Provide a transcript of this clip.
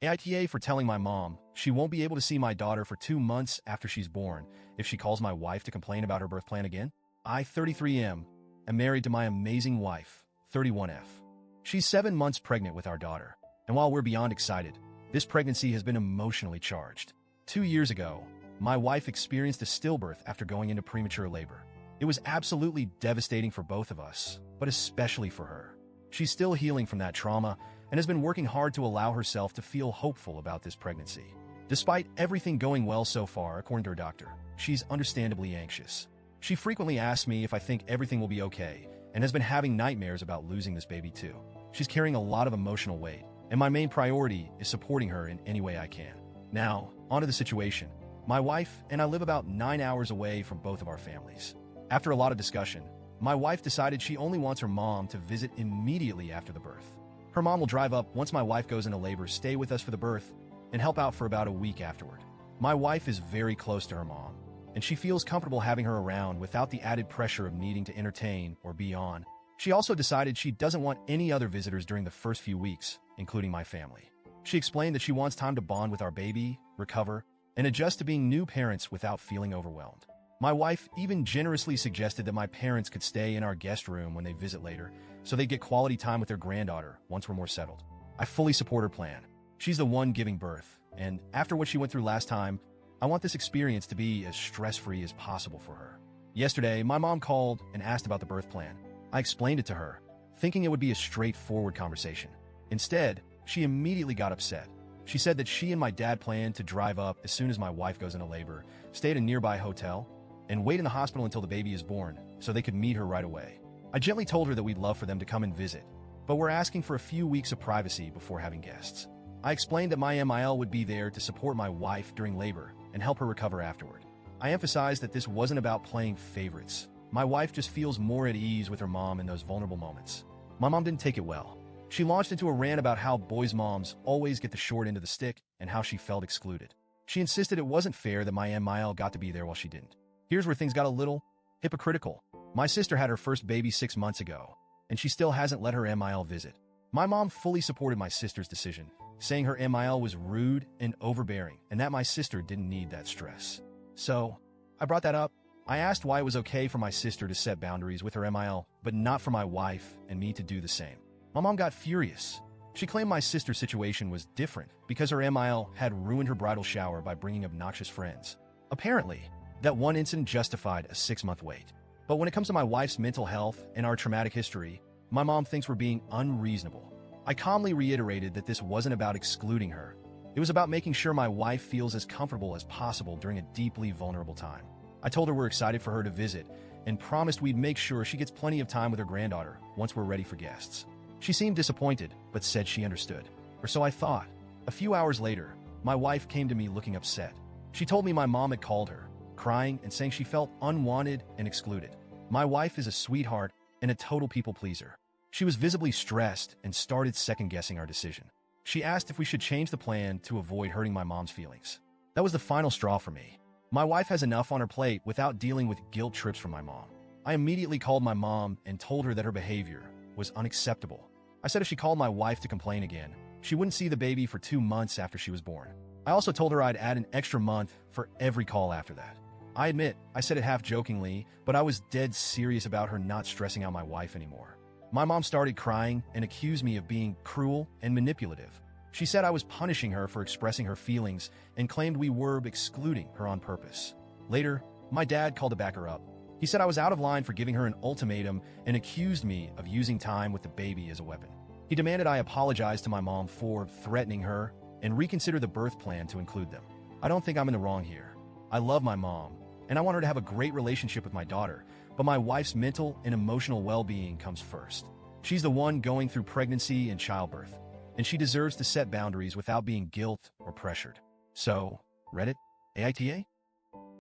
AITA for telling my mom she won't be able to see my daughter for 2 months after she's born if she calls my wife to complain about her birth plan again. I, 33M, am married to my amazing wife, 31F. She's 7 months pregnant with our daughter, and while we're beyond excited, this pregnancy has been emotionally charged. 2 years ago, my wife experienced a stillbirth after going into premature labor. It was absolutely devastating for both of us, but especially for her. She's still healing from that trauma and has been working hard to allow herself to feel hopeful about this pregnancy. Despite everything going well so far, according to her doctor, she's understandably anxious. She frequently asks me if I think everything will be okay and has been having nightmares about losing this baby too. She's carrying a lot of emotional weight, and my main priority is supporting her in any way I can. Now, onto the situation. My wife and I live about 9 hours away from both of our families. After a lot of discussion, my wife decided she only wants her mom to visit immediately after the birth. Her mom will drive up once my wife goes into labor, stay with us for the birth, and help out for about a week afterward. My wife is very close to her mom, and she feels comfortable having her around without the added pressure of needing to entertain or be on. She also decided she doesn't want any other visitors during the first few weeks, including my family. She explained that she wants time to bond with our baby, recover, and adjust to being new parents without feeling overwhelmed. My wife even generously suggested that my parents could stay in our guest room when they visit later, so they get quality time with their granddaughter once we're more settled. I fully support her plan. She's the one giving birth, and after what she went through last time, I want this experience to be as stress-free as possible for her. Yesterday, my mom called and asked about the birth plan. I explained it to her, thinking it would be a straightforward conversation. Instead, she immediately got upset. She said that she and my dad planned to drive up as soon as my wife goes into labor, stay at a nearby hotel, and wait in the hospital until the baby is born so they could meet her right away. I gently told her that we'd love for them to come and visit, but we're asking for a few weeks of privacy before having guests. I explained that my MIL would be there to support my wife during labor and help her recover afterward. I emphasized that this wasn't about playing favorites. My wife just feels more at ease with her mom in those vulnerable moments. My mom didn't take it well. She launched into a rant about how boys' moms always get the short end of the stick and how she felt excluded. She insisted it wasn't fair that my MIL got to be there while she didn't. Here's where things got a little hypocritical. My sister had her first baby 6 months ago, and she still hasn't let her MIL visit. My mom fully supported my sister's decision, saying her MIL was rude and overbearing, and that my sister didn't need that stress. So, I brought that up. I asked why it was okay for my sister to set boundaries with her MIL, but not for my wife and me to do the same. My mom got furious. She claimed my sister's situation was different because her MIL had ruined her bridal shower by bringing obnoxious friends. Apparently, that one incident justified a 6-month wait. But when it comes to my wife's mental health and our traumatic history, my mom thinks we're being unreasonable. I calmly reiterated that this wasn't about excluding her. It was about making sure my wife feels as comfortable as possible during a deeply vulnerable time. I told her we're excited for her to visit and promised we'd make sure she gets plenty of time with her granddaughter once we're ready for guests. She seemed disappointed, but said she understood. Or so I thought. A few hours later, my wife came to me looking upset. She told me my mom had called her, crying and saying she felt unwanted and excluded. My wife is a sweetheart and a total people pleaser. She was visibly stressed and started second-guessing our decision. She asked if we should change the plan to avoid hurting my mom's feelings. That was the final straw for me. My wife has enough on her plate without dealing with guilt trips from my mom. I immediately called my mom and told her that her behavior was unacceptable. I said if she called my wife to complain again, she wouldn't see the baby for 2 months after she was born. I also told her I'd add an extra month for every call after that. I admit, I said it half-jokingly, but I was dead serious about her not stressing out my wife anymore. My mom started crying and accused me of being cruel and manipulative. She said I was punishing her for expressing her feelings and claimed we were excluding her on purpose. Later, my dad called to back her up. He said I was out of line for giving her an ultimatum and accused me of using time with the baby as a weapon. He demanded I apologize to my mom for threatening her and reconsider the birth plan to include them. I don't think I'm in the wrong here. I love my mom, and I want her to have a great relationship with my daughter, but my wife's mental and emotional well-being comes first. She's the one going through pregnancy and childbirth, and she deserves to set boundaries without being guilt or pressured. So, Reddit, AITA?